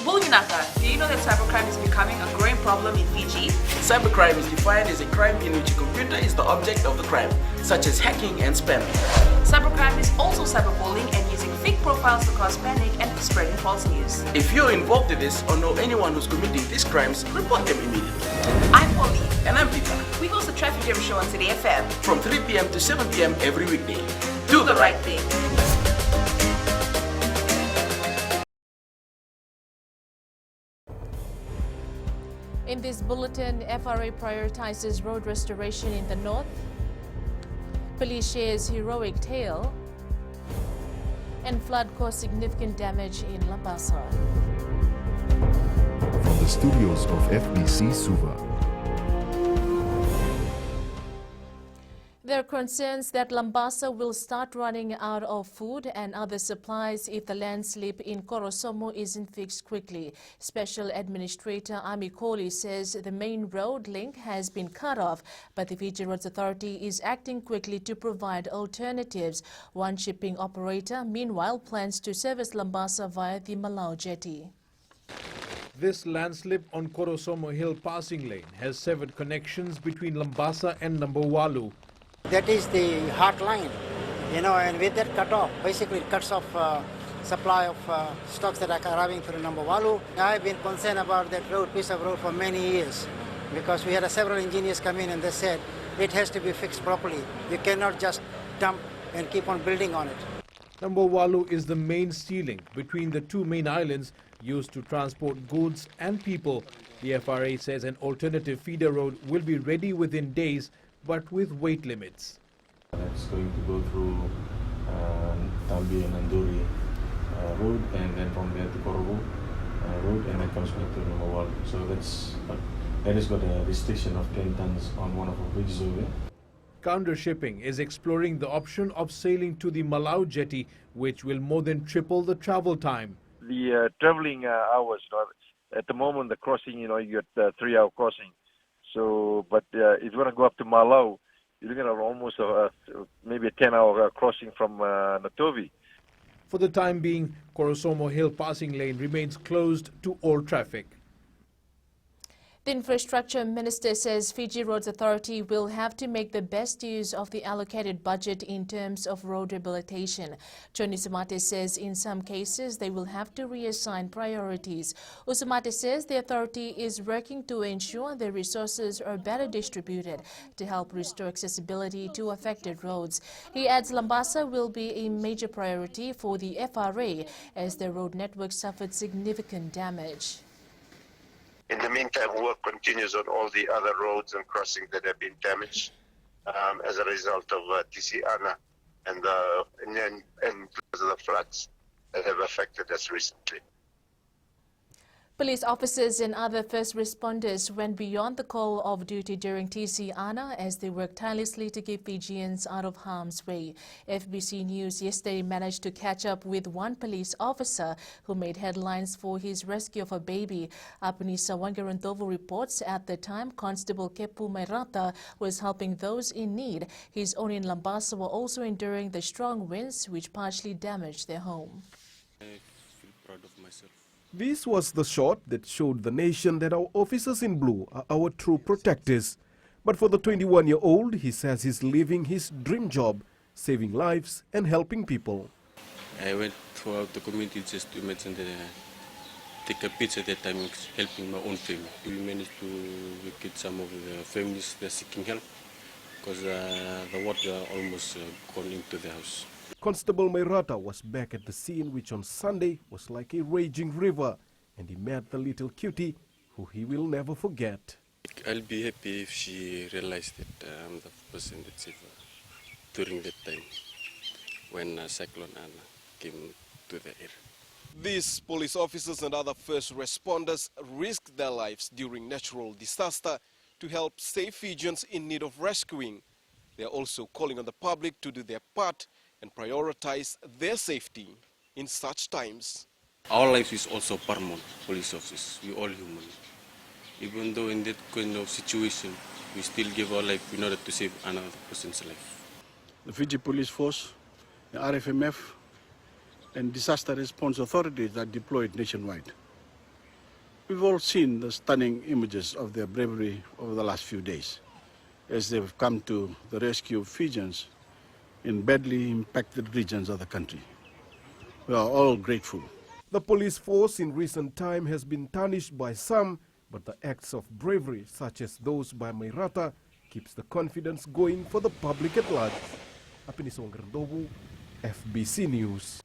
Bulginaka, do you know that cybercrime is becoming a growing problem in Fiji? Cybercrime is defined as a crime in which a computer is the object of the crime, such as hacking and spamming. Cybercrime is also cyberbullying and using fake profiles to cause panic and spreading false news. If you're involved in this or know anyone who's committing these crimes, report them immediately. I'm Polly. And I'm Peter. We host the Traffic Jam Show on City FM. From 3 p.m. to 7 p.m. every weekday. Do the right thing. In this bulletin, FRA prioritizes road restoration in the north. Police shares heroic tale. And flood caused significant damage in Lambasa. From the studios of FBC Suva. There are concerns that Lambasa will start running out of food and other supplies if the landslip in Korosomo isn't fixed quickly. Special Administrator Ami Kohli says the main road link has been cut off, but the Fiji Roads Authority is acting quickly to provide alternatives. One shipping operator, meanwhile, plans to service Lambasa via the Malau jetty. This landslip on Korosomo Hill passing lane has severed connections between Lambasa and Nambawalu. That is the heart line, and with that cut off, basically it cuts off supply of stocks that are arriving through Nambawalu. I've been concerned about that piece of road for many years because we had several engineers come in and they said it has to be fixed properly. You cannot just dump and keep on building on it. Nambawalu is the main sea link between the two main islands used to transport goods and people. The FRA says an alternative feeder road will be ready within days, but with weight limits. It's going to go through Tambi and Anduri road, and then from there to Korobo road, and then comes back to Nambawalu. So that has got a restriction of 10 tons on one of our bridges over there. Counter shipping is exploring the option of sailing to the Malau jetty, which will more than triple the travel time. The traveling hours, at the moment the crossing, you get 3-hour crossing. So, but if you want to go up to Malau, you're looking at almost maybe a 10-hour crossing from Natovi. For the time being, Korosomo Hill passing lane remains closed to all traffic. The Infrastructure Minister says Fiji Roads Authority will have to make the best use of the allocated budget in terms of road rehabilitation. Johnny Usumate says in some cases they will have to reassign priorities. Usumate says the authority is working to ensure the resources are better distributed to help restore accessibility to affected roads. He adds Lambasa will be a major priority for the FRA as the road network suffered significant damage. In the meantime, work continues on all the other roads and crossings that have been damaged as a result of TC Ana and because of the floods that have affected us recently. Police officers and other first responders went beyond the call of duty during TC Ana as they worked tirelessly to keep Fijians out of harm's way. FBC News yesterday managed to catch up with one police officer who made headlines for his rescue of a baby. Apanisa Wangarantovo reports at the time Constable Kepu Mairata was helping those in need. His own in Lambasa were also enduring the strong winds which partially damaged their home. I feel proud of myself. This was the shot that showed the nation that our officers in blue are our true protectors. But for the 21-year-old, he says he's living his dream job, saving lives and helping people. I went throughout the community just to imagine take a picture that I'm helping my own family. We managed to get some of the families that are seeking help because the water almost gone into the house. Constable Mairata was back at the scene, which on Sunday was like a raging river, and he met the little cutie who he will never forget. I'll be happy if she realized that I'm the person that saved her during that time when Cyclone Ana came to the area. These police officers and other first responders risked their lives during natural disaster to help save Fijians in need of rescuing. They are also calling on the public to do their part and prioritize their safety in such times. Our life is also paramount, police officers. We all human. Even though in that kind of situation, we still give our life in order to save another person's life. The Fiji Police Force, the RFMF, and disaster response authorities are deployed nationwide. We've all seen the stunning images of their bravery over the last few days as they've come to the rescue of Fijians in badly impacted regions of the country. We are all grateful. The police force in recent time has been tarnished by some, but the acts of bravery, such as those by Mairata, keeps the confidence going for the public at large. Apinisongrandobu, FBC News.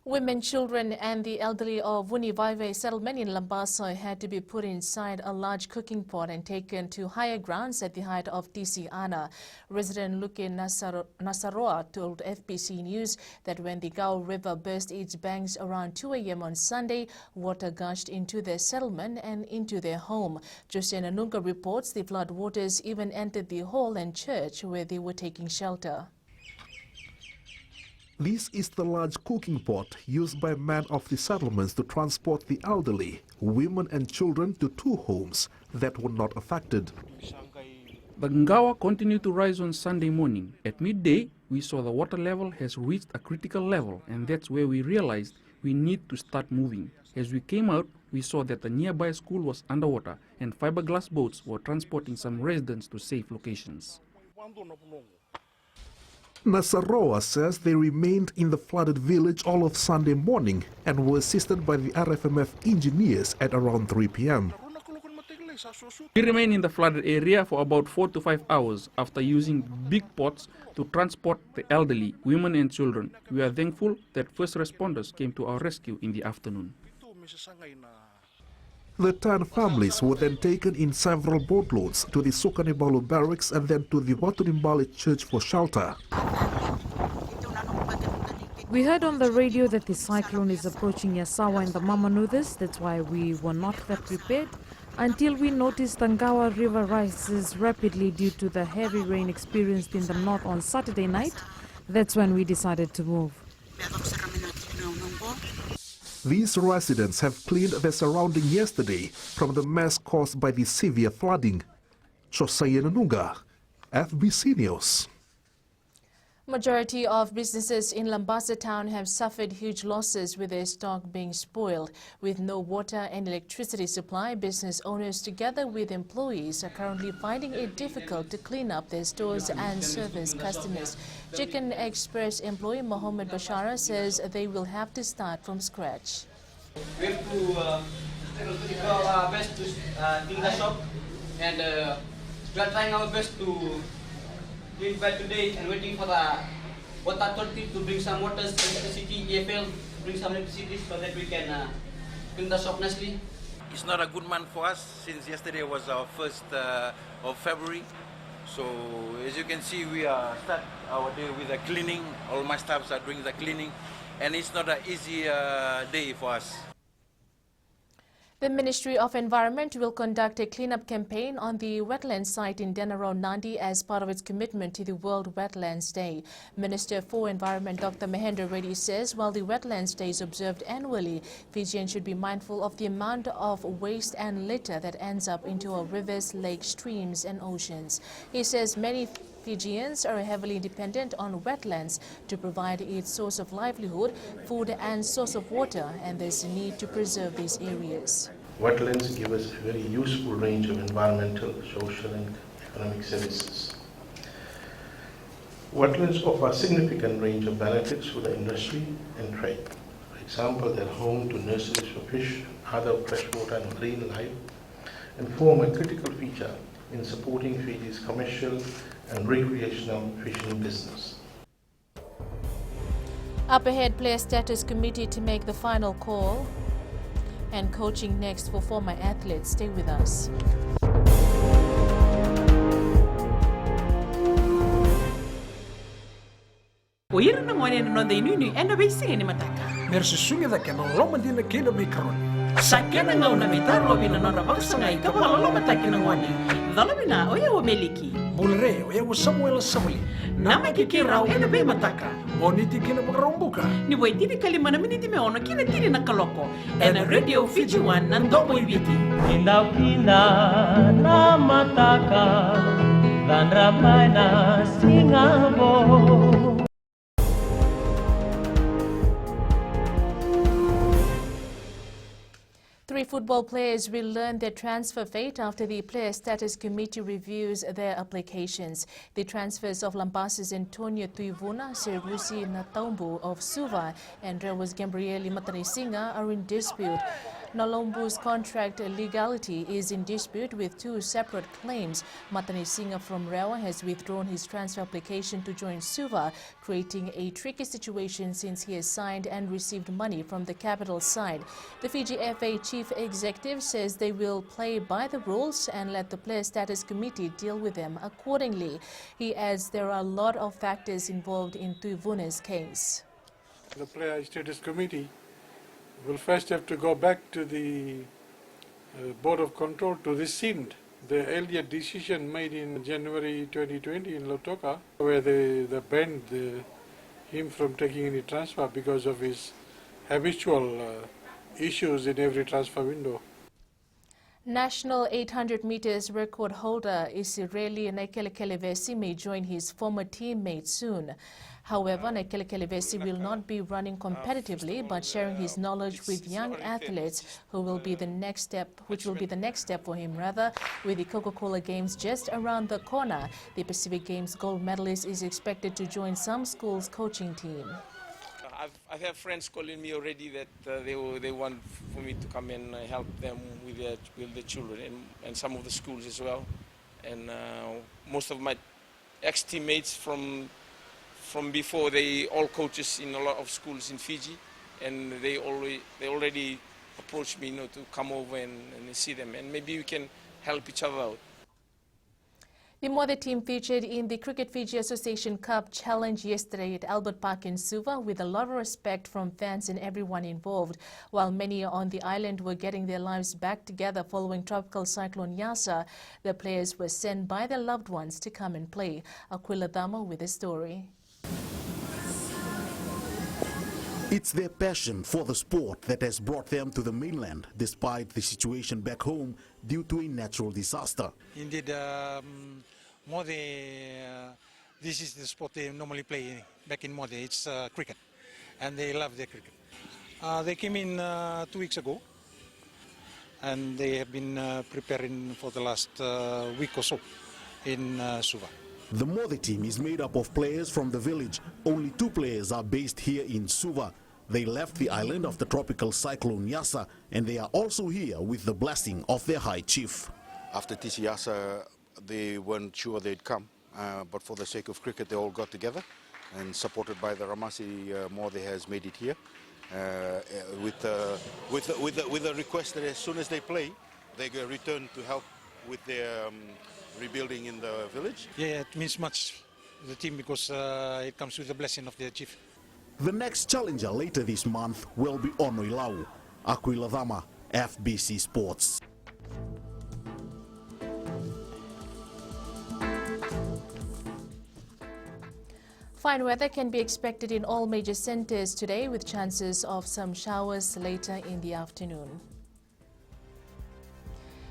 Women, children and the elderly of Vunivaivai settlement in Lambaso had to be put inside a large cooking pot and taken to higher grounds at the height of Tisiana. Resident Luke Nasaroa told FBC News that when the Gao River burst its banks around 2 a.m. on Sunday, water gushed into their settlement and into their home. Josiana Nunga reports the flood waters even entered the hall and church where they were taking shelter. This is the large cooking pot used by men of the settlements to transport the elderly, women and children to 2 homes that were not affected. The Ngawa continued to rise on Sunday morning. At midday, we saw the water level has reached a critical level, and that's where we realized we need to start moving. As we came out, we saw that the nearby school was underwater and fiberglass boats were transporting some residents to safe locations. Nasaroa says they remained in the flooded village all of Sunday morning and were assisted by the RFMF engineers at around 3 p.m. We remained in the flooded area for about 4 to 5 hours after using big pots to transport the elderly, women and children. We are thankful that first responders came to our rescue in the afternoon. The 10 families were then taken in several boatloads to the Sukanibalu barracks and then to the Watunimbali church for shelter. We heard on the radio that the cyclone is approaching Yasawa and the Mamanuthas. That's why we were not that prepared until we noticed the Ngawa River rises rapidly due to the heavy rain experienced in the north on Saturday night. That's when we decided to move. These residents have cleaned their surrounding yesterday from the mess caused by the severe flooding. Josiana Nunga, FBC News. Majority of businesses in Lambasa town have suffered huge losses with their stock being spoiled. With no water and electricity supply, business owners together with employees are currently finding it difficult to clean up their stores and service customers. Chicken Express employee Mohammed Bashara says they will have to start from scratch. We have to do our best to clean the shop, and we are trying our best to clean by today and waiting for the water authority to bring some water, electricity, EFL, bring some electricity so that we can clean the shop nicely. It's not a good month for us since yesterday was our 1st of February. So as you can see, we start our day with the cleaning. All my staffs are doing the cleaning, and it's not an easy day for us. The Ministry of Environment will conduct a cleanup campaign on the wetland site in Denaro, Nandi as part of its commitment to the World Wetlands Day. Minister for Environment Dr. Mahendra Reddy says while the Wetlands Day is observed annually, Fijians should be mindful of the amount of waste and litter that ends up into our rivers, lakes, streams and oceans. He says many Fijians are heavily dependent on wetlands to provide its source of livelihood, food and source of water, and there's a need to preserve these areas. Wetlands give us a very useful range of environmental, social and economic services. Wetlands offer a significant range of benefits for the industry and trade. For example, they're home to nurseries for fish, other freshwater and marine life, and form a critical feature in supporting Fiji's commercial and recreational fishing business. Up ahead, Player Status Committee to make the final call, and coaching next for former athletes. Stay with us. Oira na ngone no de nunu ena be singa ni mataka. Mersu sunga da keno loma dina keno be karon. Sakena ngau na mitar lo bina nona baksa ngai ka pala loma taki na ngone. Dalo bina oya wo meliki. Bulre oya wo Samuel Samuli. Nama kiki rau ena be mataka. Boniti kina bakarombuka. Ni boy tini kalimana miniti me ono kina tini na kaloko. Ena Radio Fiji One na ndobo ibiti. Kinda kinda na mataka. Dan ramai na singabo. 3 football players will learn their transfer fate after the Player Status Committee reviews their applications. The transfers of Lampas's Antonio Tuivuna, Serusi Natombu of Suva, and Rewas Gabrieli Matanisinga are in dispute. Nalombu's contract legality is in dispute with 2 separate claims. Matanisinga from Rewa has withdrawn his transfer application to join Suva, creating a tricky situation since he has signed and received money from the capital side. The Fiji FA Chief Executive says they will play by the rules and let the Player Status Committee deal with them accordingly. He adds there are a lot of factors involved in Tuivuna's case. The Player Status Committee will first have to go back to the Board of Control to rescind the earlier decision made in January 2020 in Lautoka, where they banned him from taking any transfer because of his habitual issues in every transfer window. National 800 meters record holder Israeli Nekele Kelevesi may join his former teammate soon. However, Nekele Kelevesi will not be running competitively, but sharing his knowledge with young athletes, which will be the next step for him rather. With the Coca-Cola Games just around the corner, the Pacific Games gold medalist is expected to join some schools' coaching team. I've had friends calling me already that they want for me to come and help them with the children and some of the schools as well. And most of my ex-teammates from before, they all coaches in a lot of schools in Fiji, and they already approached me, to come over and see them, and maybe we can help each other out. The Mother team featured in the Cricket Fiji Association Cup Challenge yesterday at Albert Park in Suva with a lot of respect from fans and everyone involved. While many on the island were getting their lives back together following Tropical Cyclone Yasa, the players were sent by their loved ones to come and play. Aquila Dama with a story. It's their passion for the sport that has brought them to the mainland despite the situation back home due to a natural disaster. Indeed, this is the sport they normally play back in Mode. It's cricket, and they love their cricket. They came in 2 weeks ago, and they have been preparing for the last week or so in Suva. The Mode team is made up of players from the village. Only 2 players are based here in Suva. They left the island after Tropical Cyclone Yasa, and they are also here with the blessing of their High Chief. After TC Yasa, they weren't sure they'd come, but for the sake of cricket, they all got together, and supported by the Ramasi, Mode has made it here, with the request that as soon as they play, they return to help with their rebuilding in the village. Yeah, it means much to the team because it comes with the blessing of their chief. The next challenger later this month will be Onoilau. Aquila Dama, FBC Sports. Fine weather can be expected in all major centers today with chances of some showers later in the afternoon.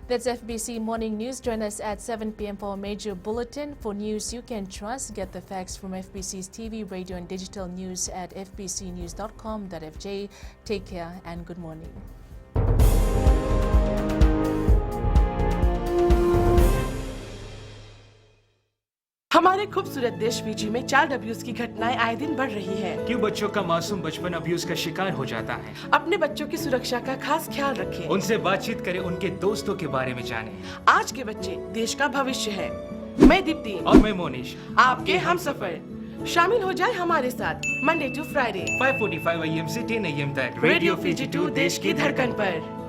That's FBC Morning News. Join us at 7 p.m. for a major bulletin. For news you can trust, get the facts from FBC's TV, radio and digital news at fbcnews.com.fj. Take care and good morning. हमारे खूबसूरत देश Fiji में child abuse की घटनाएं आए दिन बढ़ रही हैं। क्यों बच्चों का मासूम बचपन अब्यूज का शिकार हो जाता है? अपने बच्चों की सुरक्षा का खास ख्याल रखें। उनसे बातचीत करें, उनके दोस्तों के बारे में जानें। आज के बच्चे देश का भविष्य है। मैं दीप्ति और मैं मोनिश, आपके हमसफर। शामिल हो जाए हमारे साथ मंडे टू फ्राइडे 5:45 AM से 10 AM तक रेडियो फिजी 2 देश की धड़कन पर।